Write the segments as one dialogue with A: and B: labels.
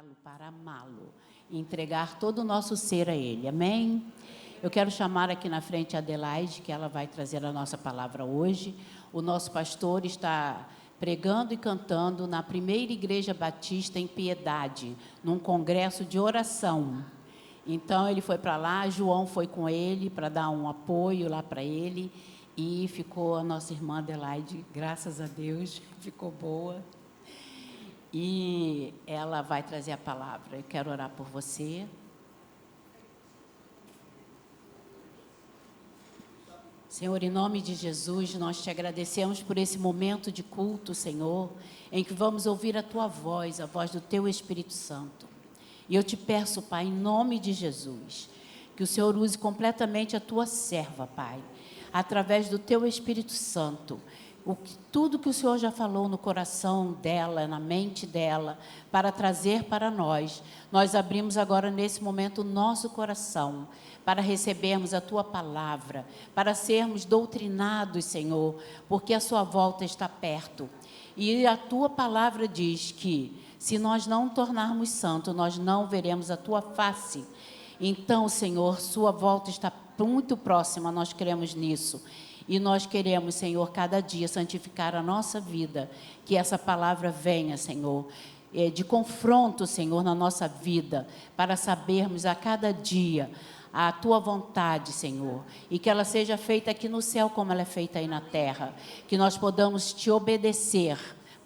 A: buscá-lo, para amá-lo, e entregar todo o nosso ser a Ele. Amém? Eu quero chamar aqui na frente a Adelaide, que ela vai trazer a nossa palavra hoje. O nosso pastor está pregando e cantando na primeira igreja batista em Piedade, num congresso de oração. Então, ele foi para lá, João foi com ele para dar um apoio lá para ele, e ficou a nossa irmã Adelaide, graças a Deus, ficou boa. E ela vai trazer a palavra. Eu quero orar por você. Senhor, em nome de Jesus, nós te agradecemos por esse momento de culto, Senhor, em que vamos ouvir a Tua voz, a voz do Teu Espírito Santo. E eu te peço, Pai, em nome de Jesus, que o Senhor use completamente a Tua serva, Pai, através do Teu Espírito Santo. Tudo que o Senhor já falou no coração dela, na mente dela, para trazer para nós abrimos agora nesse momento o nosso coração, para recebermos a Tua palavra, para sermos doutrinados, Senhor, porque a Sua volta está perto. E a Tua palavra diz que, se nós não tornarmos santos, nós não veremos a Tua face. Então, Senhor, Sua volta está muito próxima, nós cremos nisso. E nós queremos, Senhor, cada dia santificar a nossa vida, que essa palavra venha, Senhor, de confronto, Senhor, na nossa vida, para sabermos a cada dia a Tua vontade, Senhor, e que ela seja feita aqui no céu como ela é feita aí na terra, que nós podamos Te obedecer,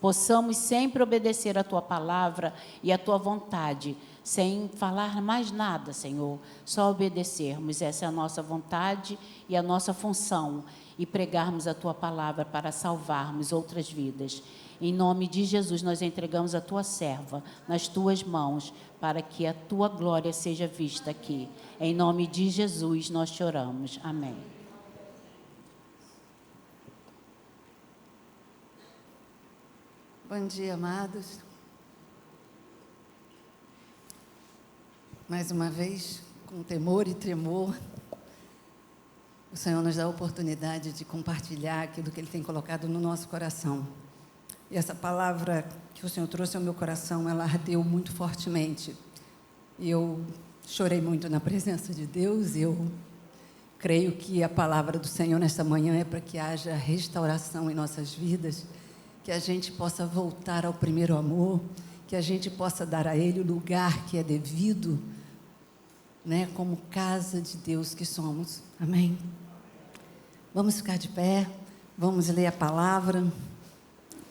A: possamos sempre obedecer a Tua palavra e a Tua vontade, sem falar mais nada, Senhor, só obedecermos. Essa é a nossa vontade e a nossa função, e pregarmos a Tua palavra para salvarmos outras vidas. Em nome de Jesus, nós entregamos a Tua serva nas Tuas mãos, para que a Tua glória seja vista aqui. Em nome de Jesus, nós te oramos. Amém.
B: Bom dia, amados. Mais uma vez, com temor e tremor, o Senhor nos dá a oportunidade de compartilhar aquilo que Ele tem colocado no nosso coração. E essa palavra que o Senhor trouxe ao meu coração, ela ardeu muito fortemente. E eu chorei muito na presença de Deus, e eu creio que a palavra do Senhor nesta manhã é para que haja restauração em nossas vidas, que a gente possa voltar ao primeiro amor, que a gente possa dar a Ele o lugar que é devido, né, como casa de Deus que somos. Amém? Vamos ficar de pé, vamos ler a palavra.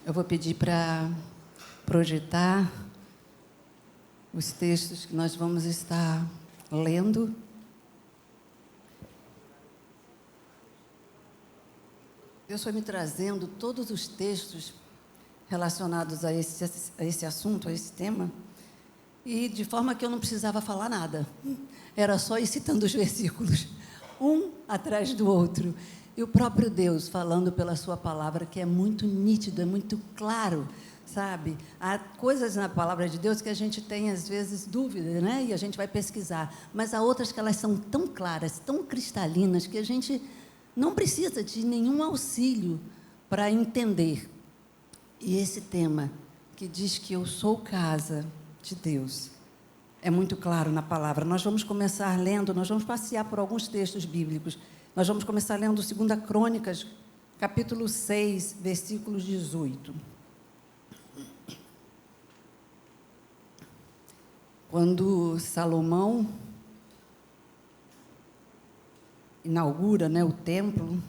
B: Eu vou pedir para projetar os textos que nós vamos estar lendo. Deus foi me trazendo todos os textos relacionados a esse assunto, a esse tema, e de forma que eu não precisava falar nada. Era só ir citando os versículos, um atrás do outro. E o próprio Deus falando pela sua palavra, que é muito nítido, é muito claro, sabe? Há coisas na palavra de Deus que a gente tem, às vezes, dúvida, né? E a gente vai pesquisar. Mas há outras que elas são tão claras, tão cristalinas, que a gente não precisa de nenhum auxílio para entender. E esse tema, que diz que eu sou casa de Deus, é muito claro na palavra. Nós vamos começar lendo, nós vamos passear por alguns textos bíblicos. Nós vamos começar lendo 2 Crônicas, capítulo 6, versículos 18. Quando Salomão inaugura, né, o templo,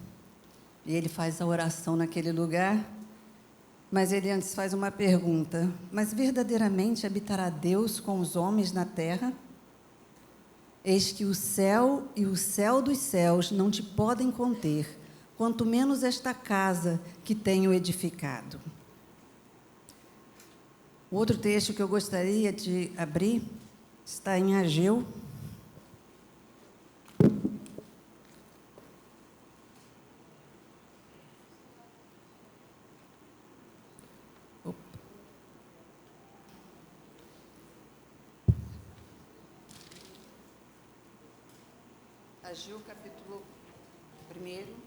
B: e ele faz a oração naquele lugar, mas ele antes faz uma pergunta: mas verdadeiramente habitará Deus com os homens na terra? Eis que o céu e o céu dos céus não te podem conter, quanto menos esta casa que tenho edificado. O outro texto que eu gostaria de abrir está em Ageu. Ageu, capítulo 1.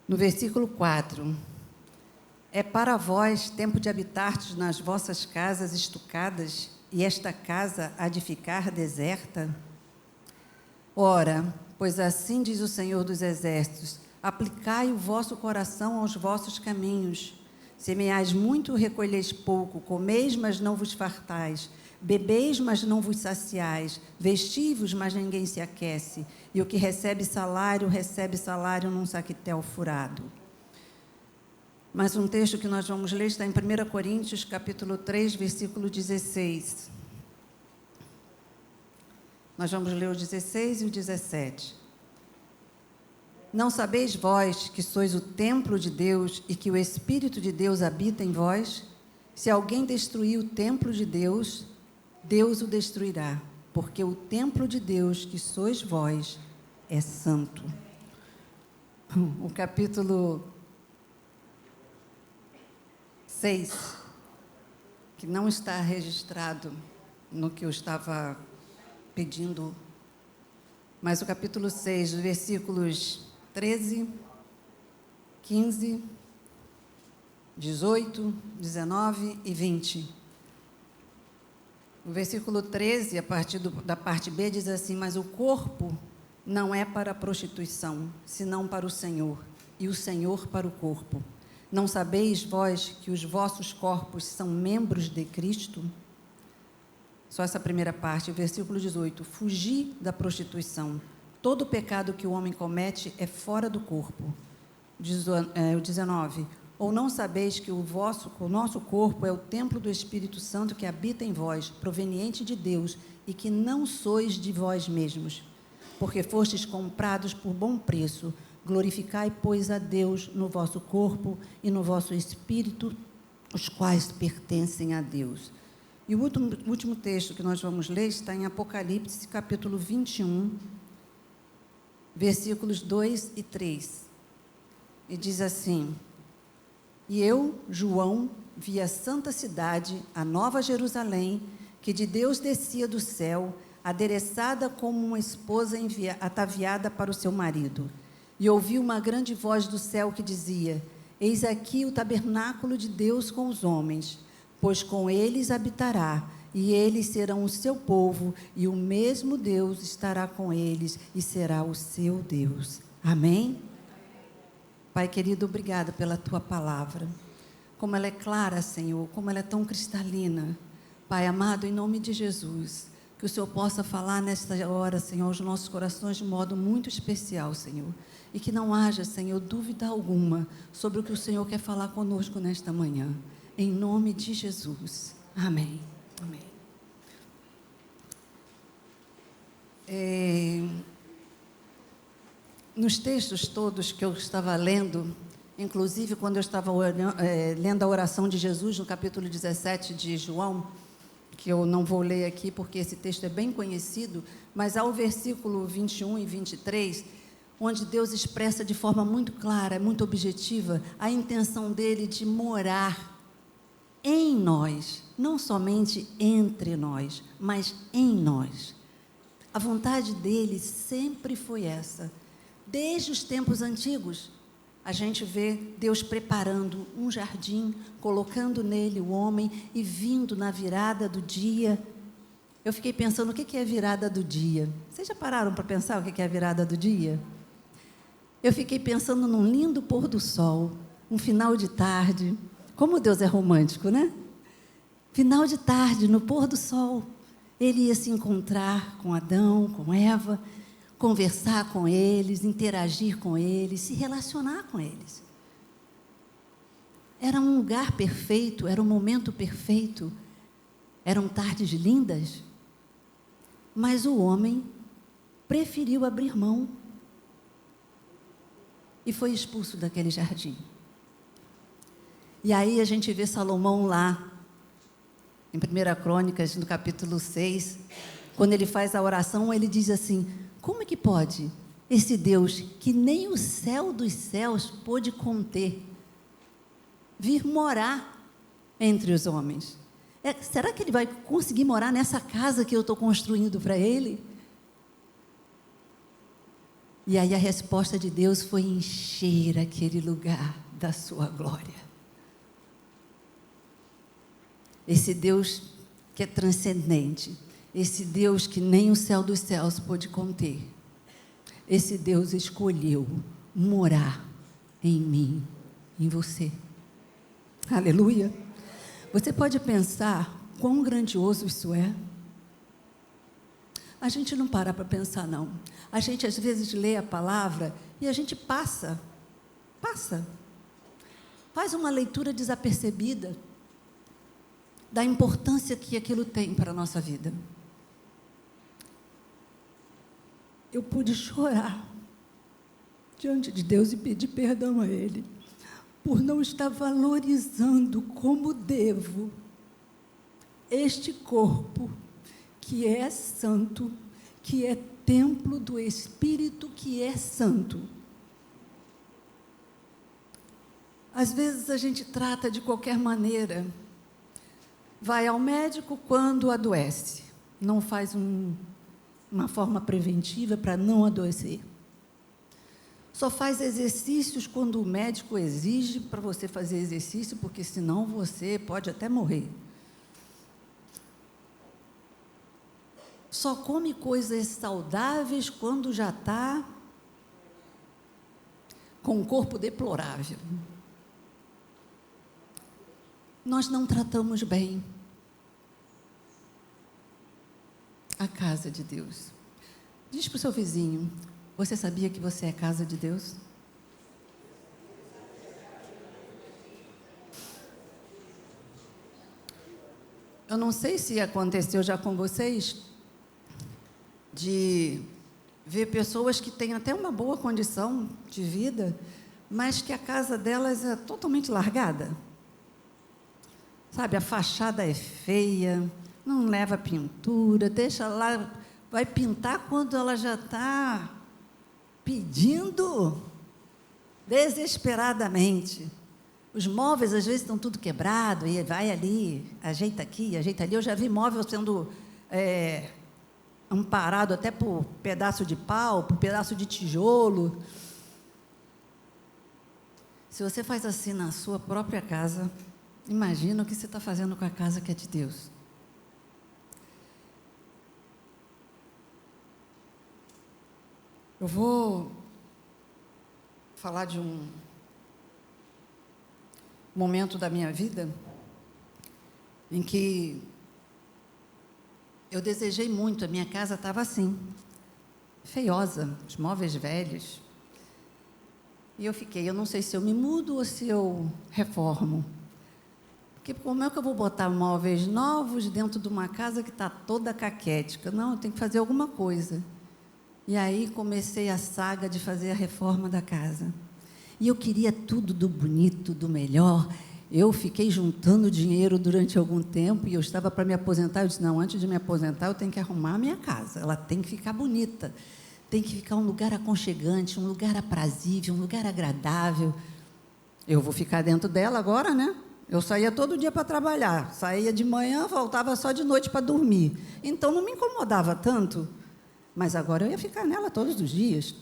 B: No versículo 4, é para vós tempo de habitardes nas vossas casas estucadas, e esta casa há de ficar deserta? Ora, pois assim diz o Senhor dos Exércitos, aplicai o vosso coração aos vossos caminhos. Semeais muito, recolheis pouco, comeis, mas não vos fartais, bebeis, mas não vos saciais, vestivos, mas ninguém se aquece, e o que recebe salário num saquetel furado. Mas um texto que nós vamos ler está em 1 Coríntios, capítulo 3, versículo 16. Nós vamos ler o 16 e o 17. Não sabeis vós que sois o templo de Deus e que o Espírito de Deus habita em vós? Se alguém destruir o templo de Deus, Deus o destruirá, porque o templo de Deus, que sois vós, é santo. O capítulo 6, que não está registrado no que eu estava pedindo, mas o capítulo 6, os versículos 13, 15, 18, 19 e 20. O versículo 13, a partir da parte B, diz assim: mas o corpo não é para a prostituição, senão para o Senhor, e o Senhor para o corpo. Não sabeis vós que os vossos corpos são membros de Cristo? Só essa primeira parte, o versículo 18. Fugi da prostituição. Todo pecado que o homem comete é fora do corpo. O 19. Ou não sabeis que o nosso corpo é o templo do Espírito Santo que habita em vós, proveniente de Deus, e que não sois de vós mesmos, porque fostes comprados por bom preço. Glorificai, pois, a Deus no vosso corpo e no vosso espírito, os quais pertencem a Deus. E o último texto que nós vamos ler está em Apocalipse, capítulo 21, versículos 2 e 3. E diz assim: e eu, João, vi a santa cidade, a nova Jerusalém, que de Deus descia do céu, adereçada como uma esposa ataviada para o seu marido. E ouvi uma grande voz do céu que dizia: eis aqui o tabernáculo de Deus com os homens, pois com eles habitará, e eles serão o seu povo, e o mesmo Deus estará com eles, e será o seu Deus. Amém? Pai querido, obrigada pela tua palavra. Como ela é clara, Senhor, como ela é tão cristalina. Pai amado, em nome de Jesus, que o Senhor possa falar nesta hora, Senhor, aos nossos corações de modo muito especial, Senhor. E que não haja, Senhor, dúvida alguma sobre o que o Senhor quer falar conosco nesta manhã. Em nome de Jesus. Amém. Amém. Nos textos todos que eu estava lendo, inclusive quando eu estava lendo a oração de Jesus, no capítulo 17 de João, que eu não vou ler aqui porque esse texto é bem conhecido, mas há o versículo 21 e 23, onde Deus expressa de forma muito clara, muito objetiva, a intenção dele de morar em nós, não somente entre nós, mas em nós. A vontade dele sempre foi essa. Desde os tempos antigos, a gente vê Deus preparando um jardim, colocando nele o homem e vindo na virada do dia. Eu fiquei pensando, o que é a virada do dia? Vocês já pararam para pensar o que é a virada do dia? Eu fiquei pensando num lindo pôr do sol, um final de tarde. Como Deus é romântico, né? Final de tarde, no pôr do sol, ele ia se encontrar com Adão, com Eva, conversar com eles, interagir com eles, se relacionar com eles. Era um lugar perfeito, era um momento perfeito, eram tardes lindas, mas o homem preferiu abrir mão e foi expulso daquele jardim. E aí a gente vê Salomão lá, em 1 Crônicas, no capítulo 6, quando ele faz a oração, ele diz assim: como é que pode esse Deus, que nem o céu dos céus pôde conter, vir morar entre os homens? Será que ele vai conseguir morar nessa casa que eu estou construindo para ele? E aí a resposta de Deus foi encher aquele lugar da sua glória. Esse Deus que é transcendente, esse Deus que nem o céu dos céus pôde conter, esse Deus escolheu morar em mim, em você. Aleluia! Você pode pensar quão grandioso isso é? A gente não para pensar, não. A gente, às vezes, lê a palavra e a gente passa. Faz uma leitura desapercebida da importância que aquilo tem para a nossa vida. Eu pude chorar diante de Deus e pedir perdão a Ele por não estar valorizando como devo este corpo que é santo, que é templo do Espírito que é santo. Às vezes a gente trata de qualquer maneira, vai ao médico quando adoece, não faz uma forma preventiva para não adoecer. Só faz exercícios quando o médico exige para você fazer exercício, porque senão você pode até morrer. Só come coisas saudáveis quando já está com um corpo deplorável. Nós não tratamos bem a casa de Deus. Diz para o seu vizinho: você sabia que você é casa de Deus? Eu não sei se aconteceu já com vocês de ver pessoas que têm até uma boa condição de vida, mas que a casa delas é totalmente largada. Sabe, a fachada é feia, não leva pintura, deixa lá, vai pintar quando ela já está pedindo desesperadamente. Os móveis, às vezes, estão tudo quebrado, e vai ali, ajeita aqui, ajeita ali. Eu já vi móvel sendo amparado até por pedaço de pau, por pedaço de tijolo. Se você faz assim na sua própria casa, imagina o que você está fazendo com a casa que é de Deus. Eu vou falar de um momento da minha vida em que eu desejei muito, a minha casa estava assim, feiosa, os móveis velhos. E eu fiquei, eu não sei se eu me mudo ou se eu reformo. Porque como é que eu vou botar móveis novos dentro de uma casa que está toda caquética? Não, eu tenho que fazer alguma coisa. E aí comecei a saga de fazer a reforma da casa. E eu queria tudo do bonito, do melhor. Eu fiquei juntando dinheiro durante algum tempo e eu estava para me aposentar. Eu disse, não, antes de me aposentar, eu tenho que arrumar a minha casa. Ela tem que ficar bonita. Tem que ficar um lugar aconchegante, um lugar aprazível, um lugar agradável. Eu vou ficar dentro dela agora, né? Eu saía todo dia para trabalhar. Saía de manhã, voltava só de noite para dormir. Então, não me incomodava tanto. Mas agora eu ia ficar nela todos os dias.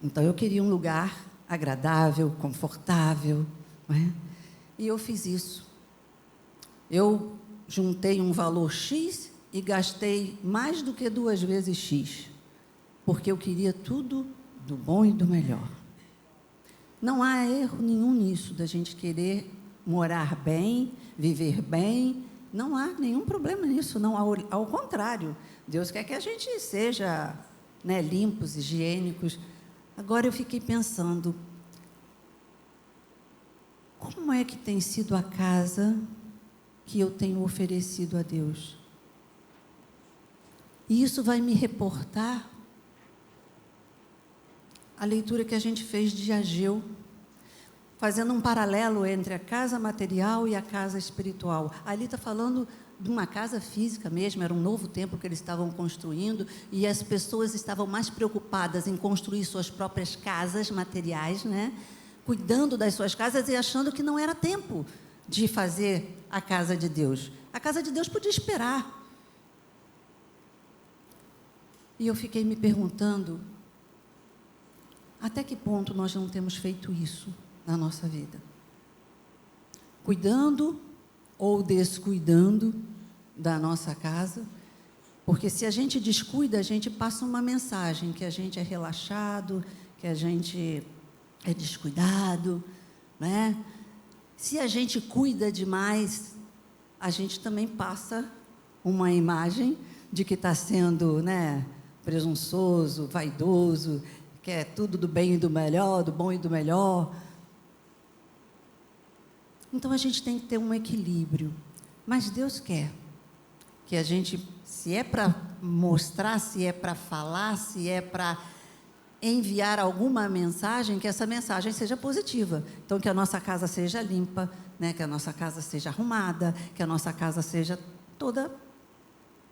B: Então, eu queria um lugar agradável, confortável, não é? E eu fiz isso. Eu juntei um valor X e gastei mais do que 2 vezes X, porque eu queria tudo do bom e do melhor. Não há erro nenhum nisso, da gente querer morar bem, viver bem. Não há nenhum problema nisso, não. Ao contrário, Deus quer que a gente seja, né, limpos, higiênicos. Agora eu fiquei pensando, como é que tem sido a casa que eu tenho oferecido a Deus? E isso vai me reportar a leitura que a gente fez de Ageu, fazendo um paralelo entre a casa material e a casa espiritual. Ali está falando de uma casa física mesmo, era um novo templo que eles estavam construindo, e as pessoas estavam mais preocupadas em construir suas próprias casas materiais, né? Cuidando das suas casas e achando que não era tempo de fazer a casa de Deus. A casa de Deus podia esperar. E eu fiquei me perguntando, Até que ponto nós não temos feito isso na nossa vida? Cuidando ou descuidando da nossa casa? Porque se a gente descuida, a gente passa uma mensagem que a gente é relaxado, que a gente é descuidado, né? Se a gente cuida demais, a gente também passa uma imagem de que está sendo, né, presunçoso, vaidoso, quer tudo do bem e do melhor, do bom e do melhor. Então a gente tem que ter um equilíbrio. Mas Deus quer que a gente, se é para mostrar, se é para falar, se é para enviar alguma mensagem, que essa mensagem seja positiva. Então, que a nossa casa seja limpa, né? Que a nossa casa seja arrumada, que a nossa casa seja toda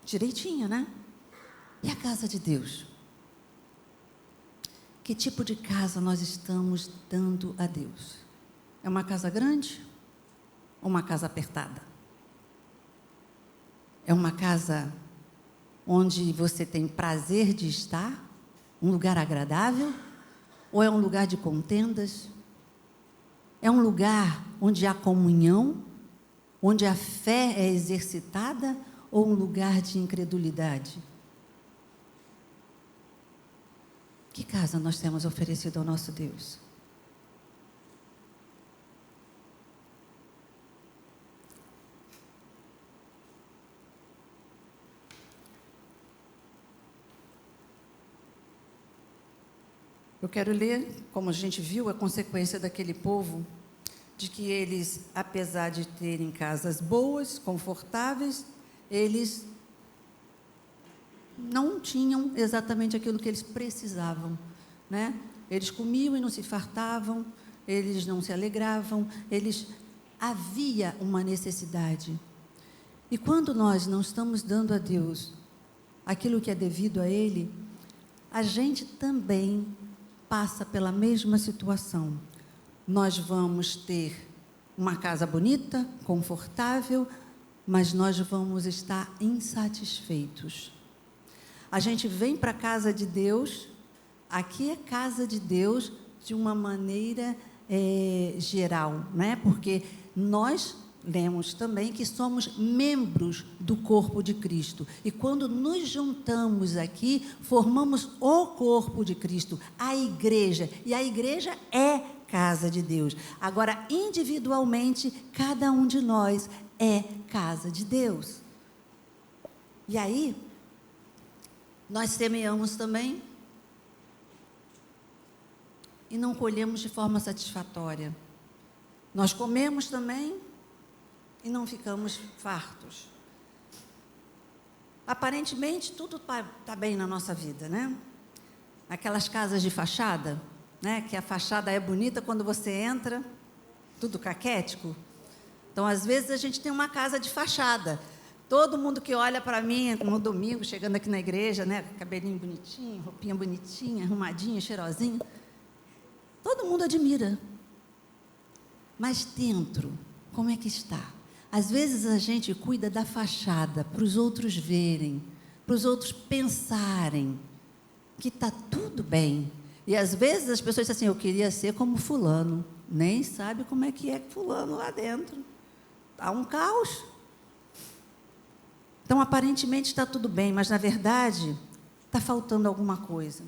B: direitinha, né? E a casa de Deus? Que tipo de casa nós estamos dando a Deus? É uma casa grande ou uma casa apertada? É uma casa onde você tem prazer de estar? Um lugar agradável? Ou é um lugar de contendas? É um lugar onde há comunhão? Onde a fé é exercitada? Ou um lugar de incredulidade? Que casa nós temos oferecido ao nosso Deus? Eu quero ler, como a gente viu, a consequência daquele povo, de que eles, apesar de terem casas boas, confortáveis, eles não tinham exatamente aquilo que eles precisavam, né? Eles comiam e não se fartavam, eles não se alegravam, havia uma necessidade. E quando nós não estamos dando a Deus aquilo que é devido a Ele, a gente também passa pela mesma situação. Nós vamos ter uma casa bonita, confortável, mas nós vamos estar insatisfeitos. A gente vem para a casa de Deus, aqui é casa de Deus de uma maneira geral, né? Porque nós lemos também que somos membros do corpo de Cristo. E quando nos juntamos aqui, formamos o corpo de Cristo, a igreja. E a igreja é casa de Deus. Agora, individualmente, cada um de nós é casa de Deus. E aí, nós semeamos também e não colhemos de forma satisfatória. Nós comemos também e não ficamos fartos. Aparentemente, tudo está bem na nossa vida, né? Aquelas casas de fachada, né? Que a fachada é bonita quando você entra, tudo caquético. Então, às vezes, a gente tem uma casa de fachada. Todo mundo que olha para mim no domingo, chegando aqui na igreja, né? Cabelinho bonitinho, roupinha bonitinha, arrumadinha, cheirosinha. Todo mundo admira. Mas dentro, como é que está? Às vezes a gente cuida da fachada para os outros verem, para os outros pensarem que está tudo bem. E às vezes as pessoas dizem assim, eu queria ser como fulano. Nem sabe como é que é fulano lá dentro. Está um caos. Então, aparentemente está tudo bem, mas na verdade está faltando alguma coisa.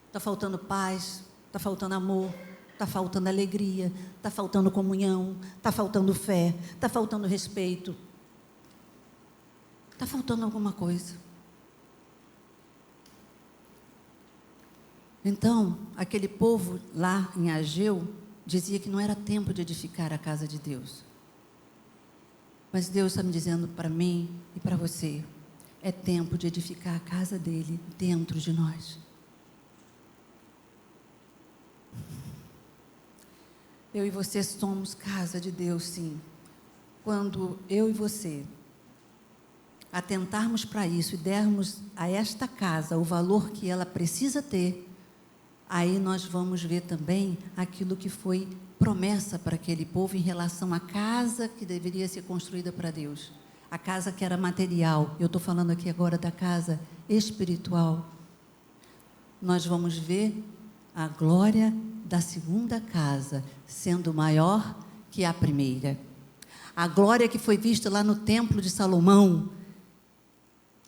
B: Está faltando paz, está faltando amor, está faltando alegria, está faltando comunhão, está faltando fé, está faltando respeito. Está faltando alguma coisa. Então, aquele povo lá em Ageu dizia que não era tempo de edificar a casa de Deus. Mas Deus está me dizendo para mim e para você, é tempo de edificar a casa dele dentro de nós. Eu e você somos casa de Deus, sim. Quando eu e você atentarmos para isso e dermos a esta casa o valor que ela precisa ter, aí nós vamos ver também aquilo que foi promessa para aquele povo em relação à casa que deveria ser construída para Deus. A casa que era material. Eu estou falando aqui agora da casa espiritual. Nós vamos ver a glória da segunda casa sendo maior que a primeira. A glória que foi vista lá no templo de Salomão,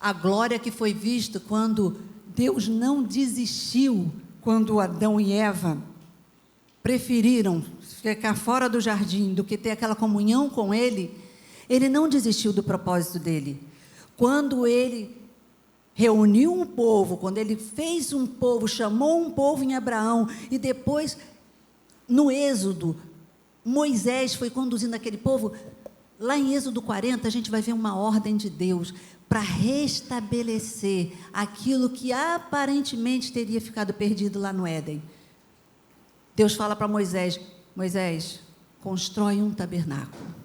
B: a glória que foi vista quando Deus não desistiu, quando Adão e Eva preferiram ficar fora do jardim do que ter aquela comunhão com Ele. Ele não desistiu do propósito dele. Quando Ele reuniu um povo, quando Ele fez um povo, chamou um povo em Abraão, e depois, no Êxodo, Moisés foi conduzindo aquele povo. Lá em Êxodo 40, a gente vai ver uma ordem de Deus para restabelecer aquilo que aparentemente teria ficado perdido lá no Éden. Deus fala para Moisés: Moisés, constrói um tabernáculo.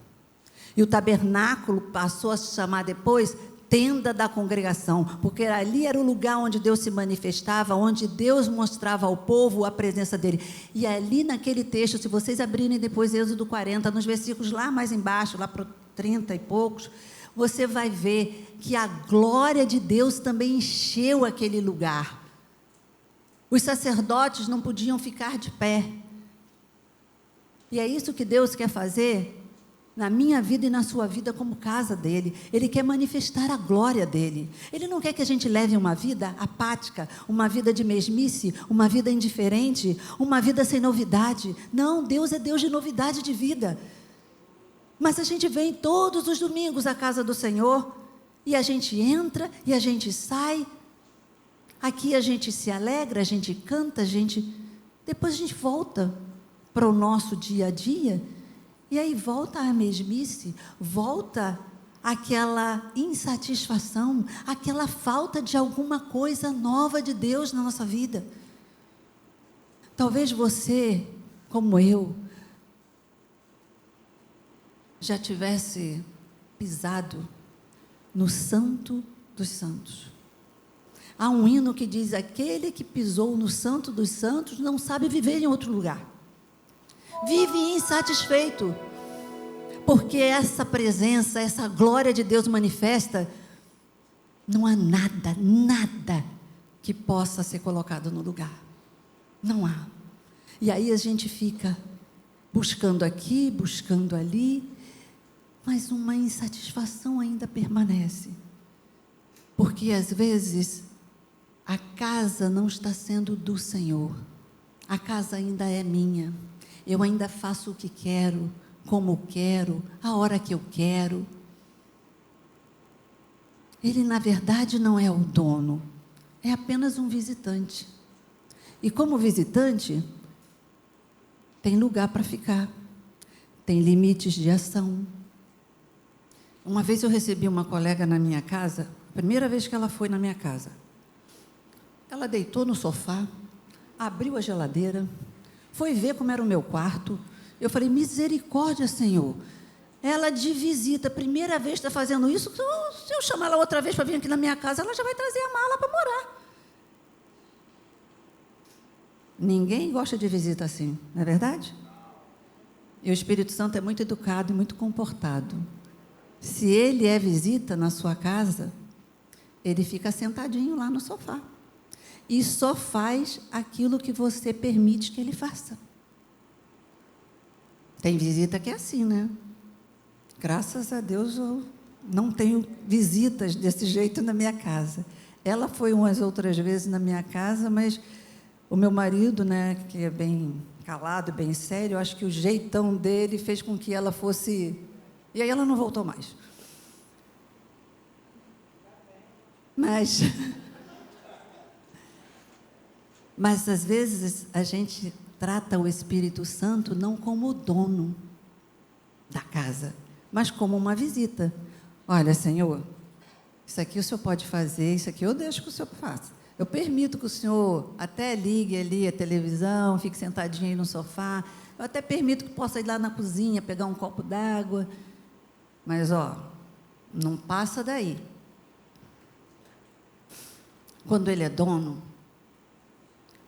B: E o tabernáculo passou a se chamar depois tenda da congregação, porque ali era o lugar onde Deus se manifestava, onde Deus mostrava ao povo a presença dele. E ali naquele texto, se vocês abrirem depois Êxodo 40, nos versículos lá mais embaixo, lá para 30 e poucos, você vai ver que a glória de Deus também encheu aquele lugar. Os sacerdotes não podiam ficar de pé. E é isso que Deus quer fazer na minha vida e na sua vida como casa dele. Ele quer manifestar a glória dele. Ele não quer que a gente leve uma vida apática, uma vida de mesmice, uma vida indiferente, uma vida sem novidade. Não, Deus é Deus de novidade de vida. Mas a gente vem todos os domingos à casa do Senhor, e a gente entra e a gente sai. Aqui a gente se alegra, a gente canta, depois a gente volta para o nosso dia a dia. E aí volta a mesmice, volta aquela insatisfação, aquela falta de alguma coisa nova de Deus na nossa vida. Talvez você, como eu, já tivesse pisado no Santo dos Santos. Há um hino que diz: aquele que pisou no Santo dos Santos não sabe viver em outro lugar. Vive insatisfeito, porque essa presença, essa glória de Deus manifesta, não há nada que possa ser colocado no lugar. Não há. E aí a gente fica buscando aqui, buscando ali, mas uma insatisfação ainda permanece. Porque às vezes a casa não está sendo do Senhor. A casa ainda é minha. Eu ainda faço o que quero, como quero, a hora que eu quero. Ele, na verdade, não é o dono, é apenas um visitante. E como visitante, tem lugar para ficar, tem limites de ação. Uma vez eu recebi uma colega na minha casa, a primeira vez que ela foi na minha casa. Ela deitou no sofá, abriu a geladeira, foi ver como era o meu quarto. Eu falei: misericórdia, Senhor. Ela de visita, primeira vez está fazendo isso. Se eu chamar ela outra vez para vir aqui na minha casa, ela já vai trazer a mala para morar. Ninguém gosta de visita assim, não é verdade? E o Espírito Santo é muito educado e muito comportado. Se ele é visita na sua casa, ele fica sentadinho lá no sofá. E só faz aquilo que você permite que ele faça. Tem visita que é assim, né? Graças a Deus eu não tenho visitas desse jeito na minha casa. Ela foi umas outras vezes na minha casa, mas o meu marido, né, que é bem calado, bem sério, eu acho que o jeitão dele fez com que ela fosse... E aí ela não voltou mais. Mas às vezes a gente trata o Espírito Santo não como o dono da casa, mas como uma visita. Olha, Senhor, isso aqui o Senhor pode fazer, isso aqui eu deixo que o Senhor faça. Eu permito que o Senhor até ligue ali a televisão, fique sentadinho aí no sofá. Eu até permito que possa ir lá na cozinha, pegar um copo d'água. Mas, não passa daí. Quando Ele é dono,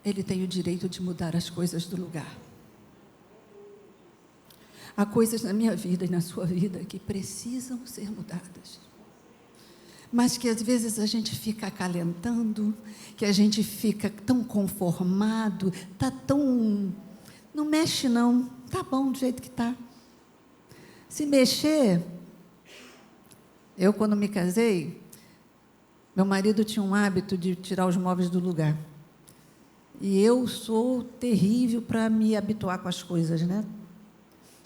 B: Ele tem o direito de mudar as coisas do lugar. Há coisas na minha vida e na sua vida que precisam ser mudadas. mas que às vezes a gente fica acalentando, que a gente fica tão conformado, tá tão... Não mexe não, tá bom do jeito que tá. Se mexer... Eu, quando me casei, meu marido tinha um hábito de tirar os móveis do lugar. E eu sou terrível para me habituar com as coisas, né?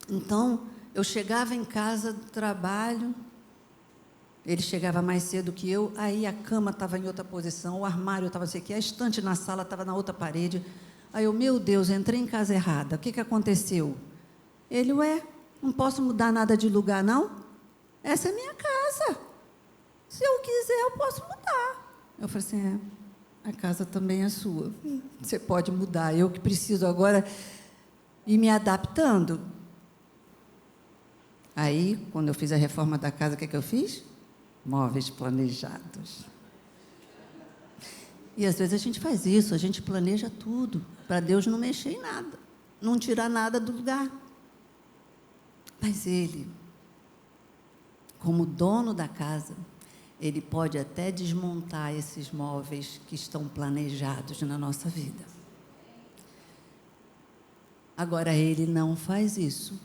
B: Então, eu chegava em casa do trabalho, ele chegava mais cedo que eu, aí a cama estava em outra posição, o armário estava não sei o quê, a estante na sala estava na outra parede. Aí eu, meu Deus, entrei em casa errada, o que aconteceu? Ele, não posso mudar nada de lugar, não? Essa é minha casa. Se eu quiser, eu posso mudar. Eu falei assim, a casa também é sua. Você pode mudar. Eu que preciso agora ir me adaptando. Aí, quando eu fiz a reforma da casa, o que eu fiz? Móveis planejados. E às vezes a gente faz isso, a gente planeja tudo, para Deus não mexer em nada, não tirar nada do lugar. Mas Ele, como dono da casa, Ele pode até desmontar esses móveis que estão planejados na nossa vida. Agora, Ele não faz isso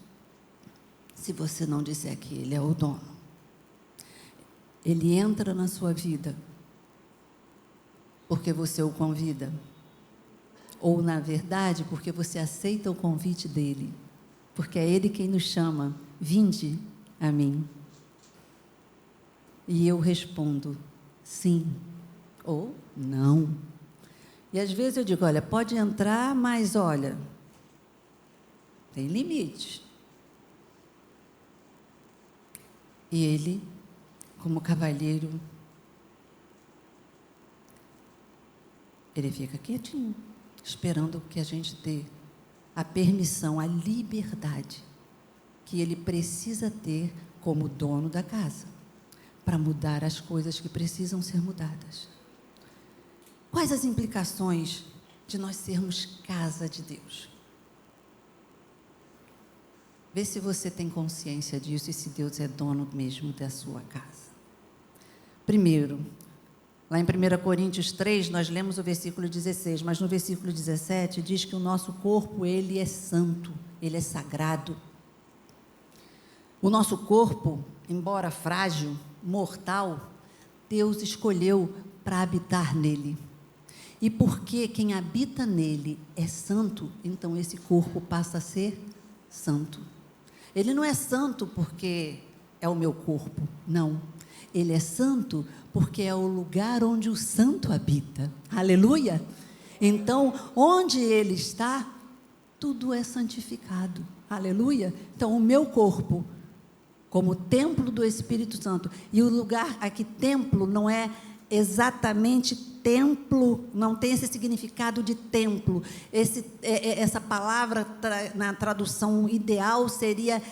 B: se você não disser que Ele é o dono. Ele entra na sua vida porque você o convida, ou, na verdade, porque você aceita o convite dEle, porque é Ele quem nos chama, vinde a mim. E eu respondo, sim, ou não. E às vezes eu digo, olha, pode entrar, mas olha, tem limite. E Ele, como cavalheiro, Ele fica quietinho, esperando que a gente dê a permissão, a liberdade que Ele precisa ter como dono da casa, para mudar as coisas que precisam ser mudadas. Quais as implicações de nós sermos casa de Deus? Vê se você tem consciência disso e se Deus é dono mesmo da sua casa. Primeiro, lá em 1 Coríntios 3, nós lemos o versículo 16, mas no versículo 17 diz que o nosso corpo, ele é santo, ele é sagrado. O nosso corpo, embora frágil, mortal, Deus escolheu para habitar nele. E porque quem habita nele é santo, então esse corpo passa a ser santo. Ele não é santo porque é o meu corpo, não. Ele é santo porque é o lugar onde o santo habita. Aleluia! Então, onde ele está, tudo é santificado. Aleluia! Então, o meu corpo, como templo do Espírito Santo. E o lugar aqui, templo, não é exatamente templo, não tem esse significado de templo. Essa palavra, na tradução ideal, seria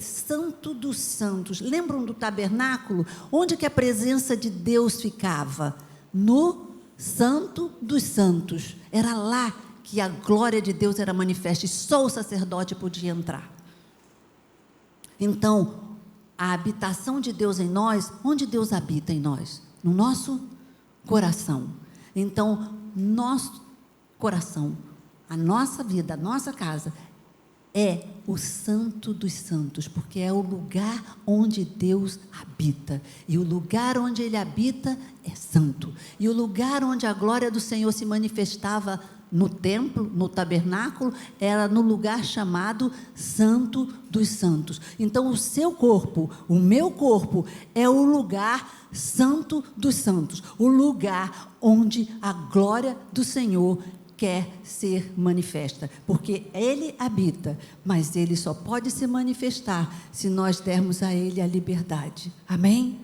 B: Santo dos Santos. Lembram do tabernáculo? Onde que a presença de Deus ficava? No Santo dos Santos. Era lá que a glória de Deus era manifesta e só o sacerdote podia entrar. Então, a habitação de Deus em nós, onde Deus habita em nós? No nosso coração. Então, nosso coração, a nossa vida, a nossa casa, é o Santo dos Santos, porque é o lugar onde Deus habita. E o lugar onde Ele habita é santo. E o lugar onde a glória do Senhor se manifestava no templo, no tabernáculo, era no lugar chamado Santo dos Santos. Então, o seu corpo, o meu corpo, é o lugar Santo dos Santos, o lugar onde a glória do Senhor quer ser manifesta, porque Ele habita, mas Ele só pode se manifestar se nós dermos a Ele a liberdade. Amém?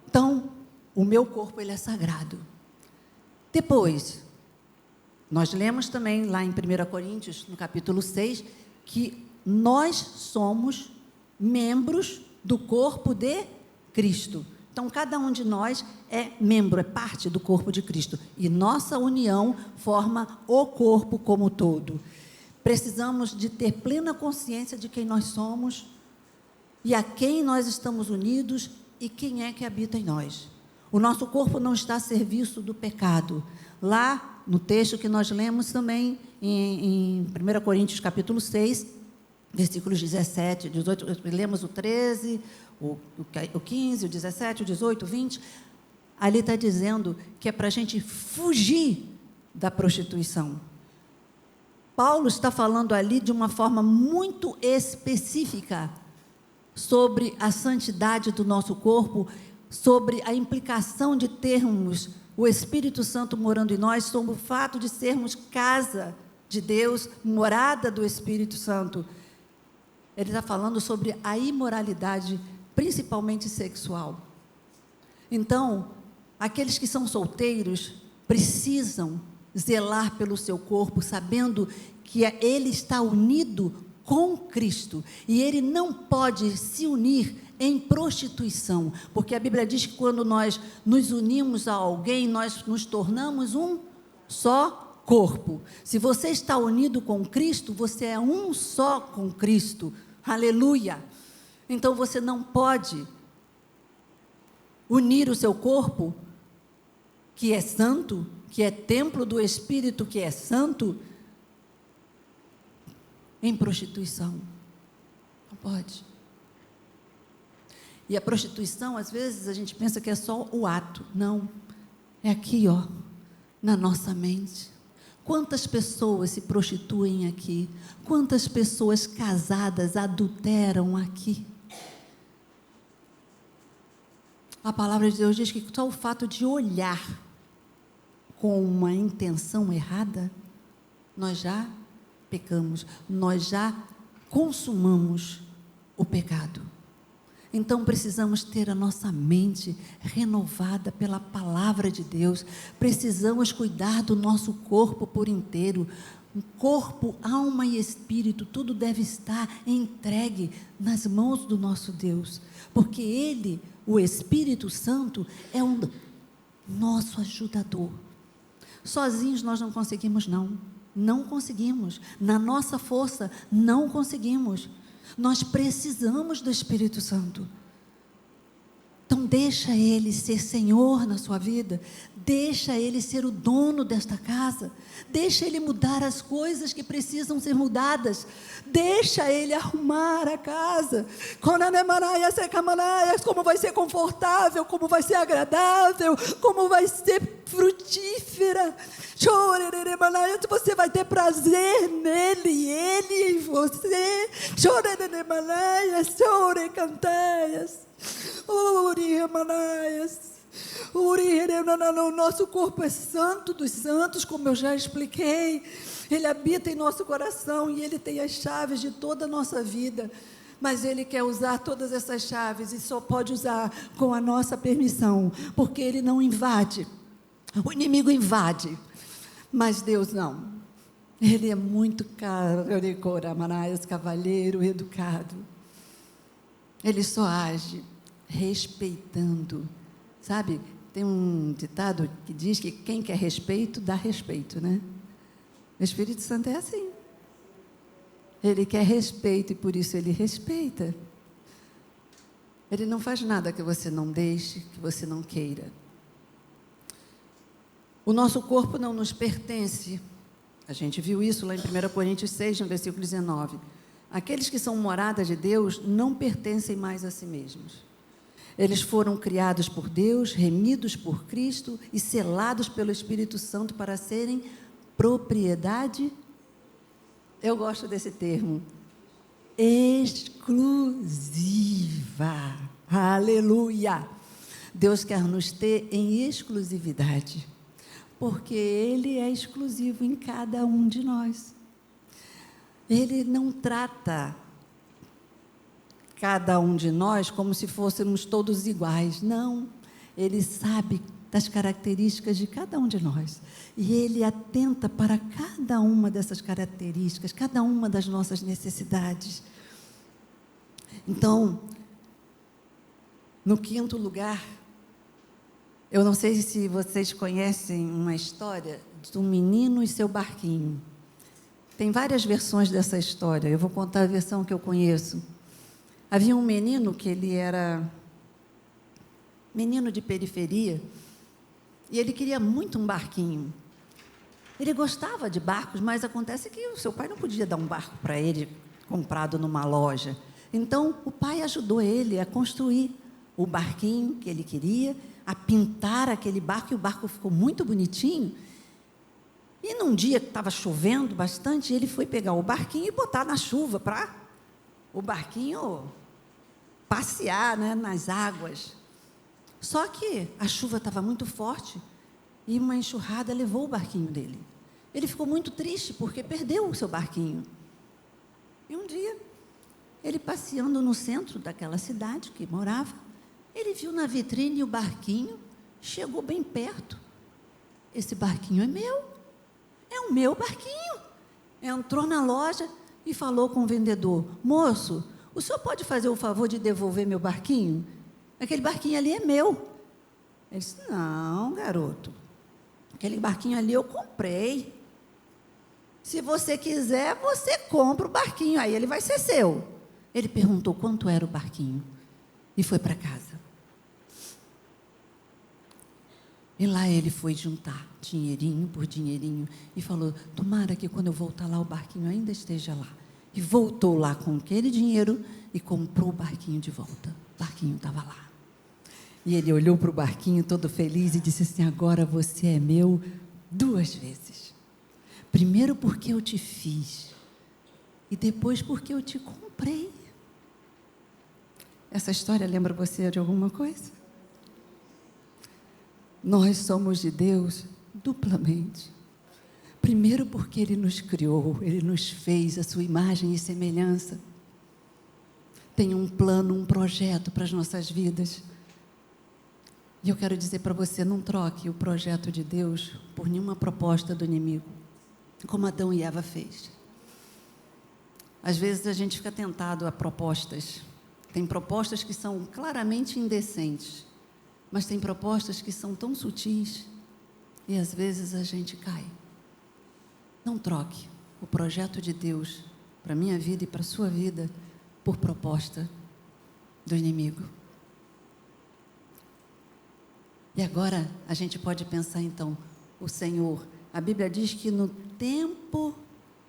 B: Então, o meu corpo, ele é sagrado. Depois, nós lemos também lá em 1 Coríntios, no capítulo 6, que nós somos membros do corpo de Cristo. Então, cada um de nós é membro, é parte do corpo de Cristo. E nossa união forma o corpo como todo. Precisamos de ter plena consciência de quem nós somos e a quem nós estamos unidos e quem é que habita em nós. O nosso corpo não está a serviço do pecado. Lá, no texto que nós lemos também, em 1 Coríntios capítulo 6, versículos 17, 18, lemos o 13, o 15, o 17, o 18, o 20, ali está dizendo que é para a gente fugir da prostituição. Paulo está falando ali de uma forma muito específica sobre a santidade do nosso corpo, sobre a implicação de termos o Espírito Santo morando em nós, sobre o fato de sermos casa de Deus, morada do Espírito Santo. Ele está falando sobre a imoralidade, principalmente sexual. Então, aqueles que são solteiros precisam zelar pelo seu corpo, sabendo que ele está unido com Cristo, e ele não pode se unir em prostituição, porque a Bíblia diz que quando nós nos unimos a alguém, nós nos tornamos um só corpo. Se você está unido com Cristo, você é um só com Cristo. Aleluia! Então você não pode unir o seu corpo, que é santo, que é templo do Espírito, que é santo, em prostituição. Não pode. E a prostituição, às vezes, a gente pensa que é só o ato. Não. É aqui, ó, na nossa mente. Quantas pessoas se prostituem aqui? Quantas pessoas casadas adulteram aqui? A palavra de Deus diz que só o fato de olhar com uma intenção errada, nós já pecamos, nós já consumamos o pecado. Então precisamos ter a nossa mente renovada pela palavra de Deus, precisamos cuidar do nosso corpo por inteiro, corpo, alma e espírito, tudo deve estar entregue nas mãos do nosso Deus, porque Ele, o Espírito Santo, é um nosso ajudador. Sozinhos nós não conseguimos, não conseguimos, na nossa força não conseguimos. Nós precisamos do Espírito Santo. Então deixa Ele ser Senhor na sua vida, deixa Ele ser o dono desta casa, deixa Ele mudar as coisas que precisam ser mudadas, deixa Ele arrumar a casa, como vai ser confortável, como vai ser agradável, como vai ser frutífera, você vai ter prazer nele, Ele em você, o nosso corpo é santo dos santos, como eu já expliquei. Ele habita em nosso coração e Ele tem as chaves de toda a nossa vida, mas Ele quer usar todas essas chaves e só pode usar com a nossa permissão, porque Ele não invade. O inimigo invade, mas Deus não. Ele é muito cavalheiro, educado. Ele só age respeitando. Sabe, tem um ditado que diz que quem quer respeito, dá respeito, né? O Espírito Santo é assim. Ele quer respeito e por isso ele respeita. Ele não faz nada que você não deixe, que você não queira. O nosso corpo não nos pertence. A gente viu isso lá em 1 Coríntios 6, no versículo 19. Aqueles que são morada de Deus não pertencem mais a si mesmos. Eles foram criados por Deus, remidos por Cristo e selados pelo Espírito Santo para serem propriedade, eu gosto desse termo, exclusiva. Aleluia! Deus quer nos ter em exclusividade, porque Ele é exclusivo em cada um de nós. Ele não trata cada um de nós como se fôssemos todos iguais. Não, Ele sabe das características de cada um de nós. E Ele atenta para cada uma dessas características, cada uma das nossas necessidades. Então, no quinto lugar, eu não sei se vocês conhecem uma história de um menino e seu barquinho. Tem várias versões dessa história, eu vou contar a versão que eu conheço. Havia um menino que ele era menino de periferia, e ele queria muito um barquinho. Ele gostava de barcos, mas acontece que o seu pai não podia dar um barco para ele, comprado numa loja. Então, o pai ajudou ele a construir o barquinho que ele queria, a pintar aquele barco, e o barco ficou muito bonitinho. E num dia que estava chovendo bastante, ele foi pegar o barquinho e botar na chuva para o barquinho passear, né, nas águas. Só que a chuva estava muito forte e uma enxurrada levou o barquinho dele. Ele ficou muito triste porque perdeu o seu barquinho. E um dia, ele passeando no centro daquela cidade que morava, ele viu na vitrine o barquinho, chegou bem perto. Esse barquinho é meu, é o meu barquinho. Entrou na loja e falou com o vendedor: moço, o senhor pode fazer o favor de devolver meu barquinho? Aquele barquinho ali é meu. Ele disse: não, garoto, aquele barquinho ali eu comprei. Se você quiser, você compra o barquinho, aí ele vai ser seu. Ele perguntou quanto era o barquinho e foi para casa. E lá ele foi juntar dinheirinho por dinheirinho e falou: tomara que quando eu voltar lá o barquinho ainda esteja lá. E voltou lá com aquele dinheiro e comprou o barquinho de volta. O barquinho estava lá. E ele olhou para o barquinho todo feliz e disse assim: agora você é meu 2 vezes. Primeiro porque eu te fiz e depois porque eu te comprei. Essa história lembra você de alguma coisa? Nós somos de Deus duplamente. Primeiro porque Ele nos criou, Ele nos fez a sua imagem e semelhança. Tem um plano, um projeto para as nossas vidas. E eu quero dizer para você, não troque o projeto de Deus por nenhuma proposta do inimigo, como Adão e Eva fez. Às vezes a gente fica tentado a propostas. Tem propostas que são claramente indecentes, mas tem propostas que são tão sutis e às vezes a gente cai. Não troque o projeto de Deus para a minha vida e para a sua vida por proposta do inimigo. E agora a gente pode pensar então, o Senhor, a Bíblia diz que no tempo,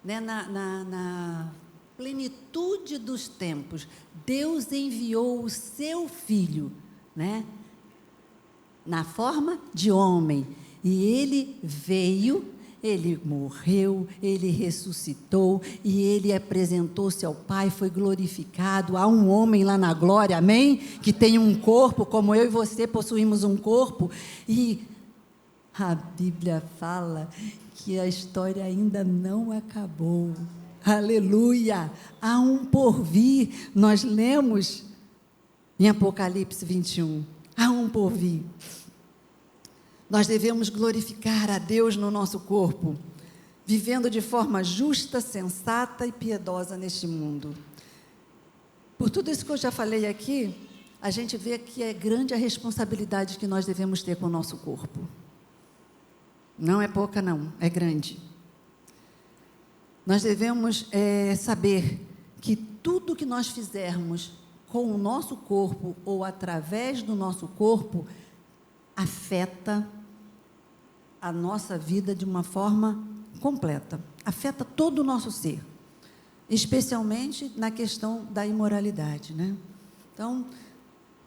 B: né, na plenitude dos tempos, Deus enviou o seu Filho, né, na forma de homem, e ele veio, ele morreu, ele ressuscitou, e ele apresentou-se ao Pai, foi glorificado. Há um homem lá na glória, amém? Que tem um corpo, como eu e você possuímos um corpo, e a Bíblia fala que a história ainda não acabou. Aleluia! Há um porvir. Nós lemos em Apocalipse 21. Há um porvir. Nós devemos glorificar a Deus no nosso corpo, vivendo de forma justa, sensata e piedosa neste mundo. Por tudo isso que eu já falei aqui, a gente vê que é grande a responsabilidade que nós devemos ter com o nosso corpo. Não é pouca, não, é grande. Nós devemos saber que tudo que nós fizermos com o nosso corpo ou através do nosso corpo afeta a nossa vida de uma forma completa, afeta todo o nosso ser, especialmente na questão da imoralidade, né? Então,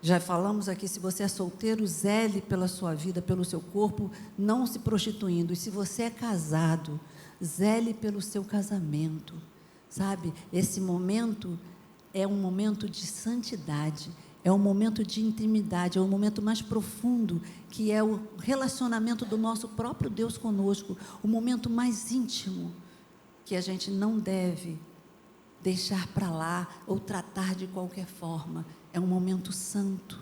B: já falamos aqui, se você é solteiro, zele pela sua vida, pelo seu corpo, não se prostituindo. E se você é casado, zele pelo seu casamento, sabe? Esse momento é um momento de santidade, é um momento de intimidade, é um momento mais profundo, que é o relacionamento do nosso próprio Deus conosco, o momento mais íntimo, que a gente não deve deixar para lá ou tratar de qualquer forma. É um momento santo.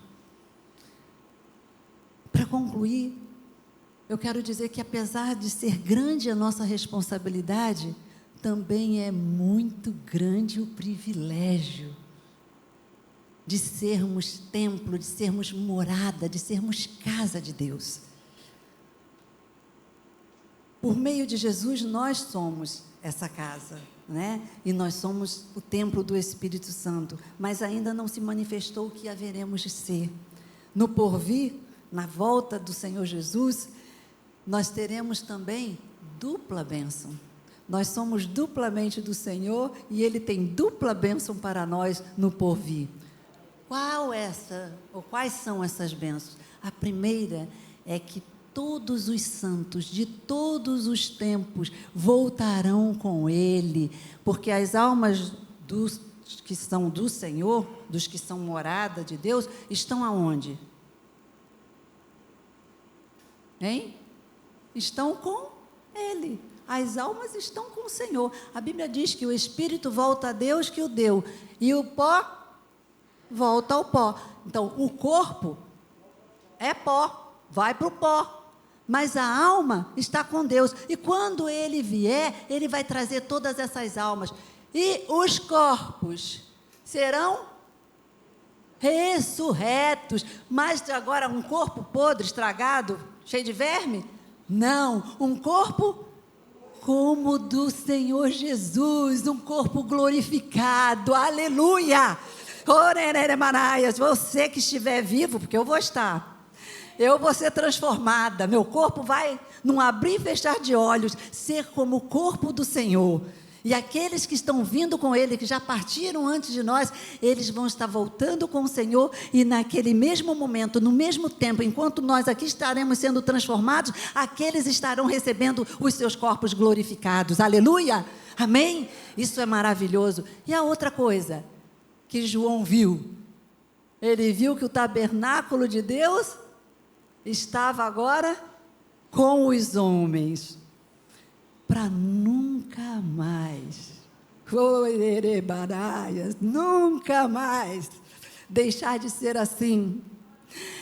B: Para concluir, eu quero dizer que, apesar de ser grande a nossa responsabilidade, também é muito grande o privilégio de sermos templo, de sermos morada, de sermos casa de Deus. Por meio de Jesus, nós somos essa casa, né? E nós somos o templo do Espírito Santo, mas ainda não se manifestou o que haveremos de ser. no porvir, na volta do Senhor Jesus, nós teremos também dupla bênção. Nós somos duplamente do Senhor e Ele tem dupla bênção para nós no porvir. Quais são essas bênçãos? A primeira é que todos os santos de todos os tempos voltarão com Ele, porque as almas dos que são do Senhor, dos que são morada de Deus, estão aonde? Hein? Estão com Ele. As almas estão com o Senhor. A Bíblia diz que o Espírito volta a Deus que o deu, e o pó volta ao pó. Então, o corpo é pó, vai para o pó, mas a alma está com Deus, e quando Ele vier, Ele vai trazer todas essas almas, e os corpos serão ressurretos. Mas agora um corpo podre, estragado, cheio de verme? Não, um corpo como o do Senhor Jesus, um corpo glorificado, aleluia. Você que estiver vivo, porque eu vou estar, eu vou ser transformada, meu corpo vai, num abrir e fechar de olhos, ser como o corpo do Senhor. E aqueles que estão vindo com Ele, que já partiram antes de nós, eles vão estar voltando com o Senhor, e naquele mesmo momento, no mesmo tempo, enquanto nós aqui estaremos sendo transformados, aqueles estarão recebendo os seus corpos glorificados, aleluia, amém? Isso é maravilhoso. E a outra coisa que João viu, ele viu que o tabernáculo de Deus estava agora com os homens, para nunca mais, nunca mais deixar de ser assim.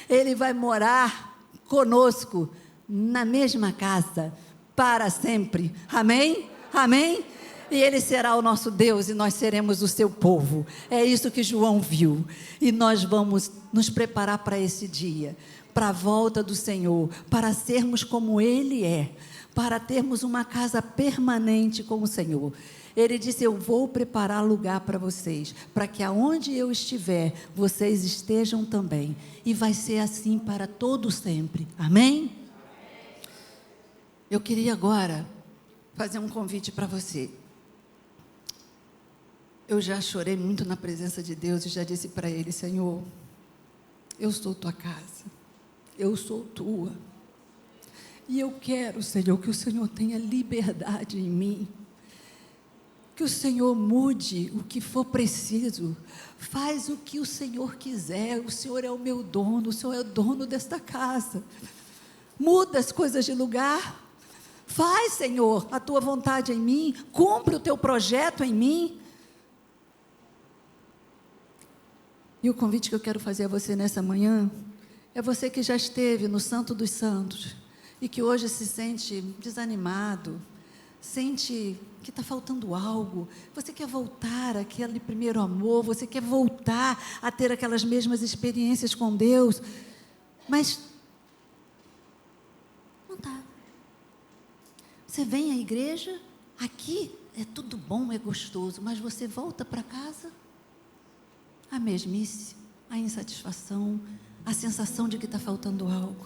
B: Ele vai morar conosco na mesma casa para sempre, amém? Amém? E Ele será o nosso Deus e nós seremos o seu povo. É isso que João viu, e nós vamos nos preparar para esse dia, para a volta do Senhor, para sermos como Ele é, para termos uma casa permanente com o Senhor. Ele disse: eu vou preparar lugar para vocês, para que aonde eu estiver, vocês estejam também, e vai ser assim para todo sempre, amém? Eu queria agora fazer um convite para você. Eu já chorei muito na presença de Deus e já disse para Ele: Senhor, eu sou tua casa, eu sou tua, e eu quero, Senhor, que o Senhor tenha liberdade em mim, que o Senhor mude o que for preciso, faz o que o Senhor quiser. O Senhor é o meu dono, o Senhor é o dono desta casa, muda as coisas de lugar, faz, Senhor, a tua vontade em mim, cumpre o teu projeto em mim. E o convite que eu quero fazer a você nessa manhã, é você que já esteve no Santo dos Santos, e que hoje se sente desanimado, sente que está faltando algo, você quer voltar àquele primeiro amor, você quer voltar a ter aquelas mesmas experiências com Deus, mas não está. Você vem à igreja, aqui é tudo bom, é gostoso, mas você volta para casa, a mesmice, a insatisfação, a sensação de que está faltando algo.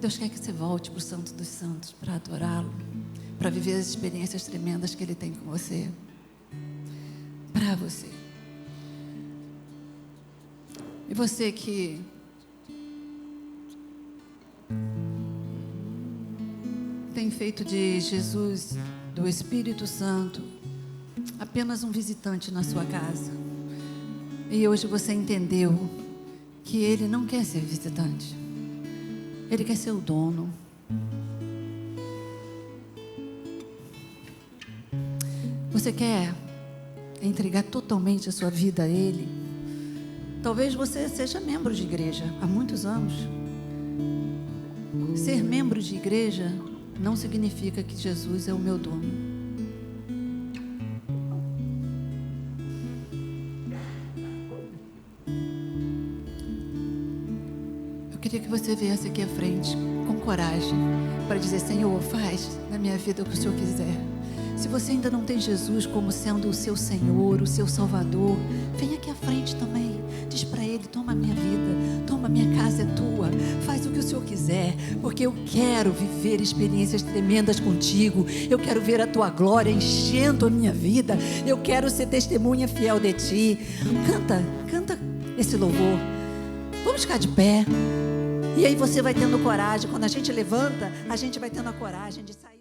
B: Deus quer que você volte para o Santo dos Santos, para adorá-lo, para viver as experiências tremendas que Ele tem com você, para você. E você que tem feito de Jesus, do Espírito Santo, apenas um visitante na sua casa, e hoje você entendeu que Ele não quer ser visitante, Ele quer ser o dono. Você quer entregar totalmente a sua vida a Ele? Talvez você seja membro de igreja há muitos anos. Ser membro de igreja não significa que Jesus é o meu dono. Eu queria que você viesse aqui à frente com coragem para dizer: Senhor, faz na minha vida o que o Senhor quiser. Se você ainda não tem Jesus como sendo o seu Senhor, o seu Salvador, vem aqui à frente também. Diz para Ele: toma a minha vida, toma a minha casa, é tua. Faz o que o Senhor quiser, porque eu quero viver experiências tremendas contigo. Eu quero ver a tua glória enchendo a minha vida. Eu quero ser testemunha fiel de ti. Canta esse louvor. Vamos ficar de pé. E aí você vai tendo coragem. Quando a gente levanta, a gente vai tendo a coragem de sair.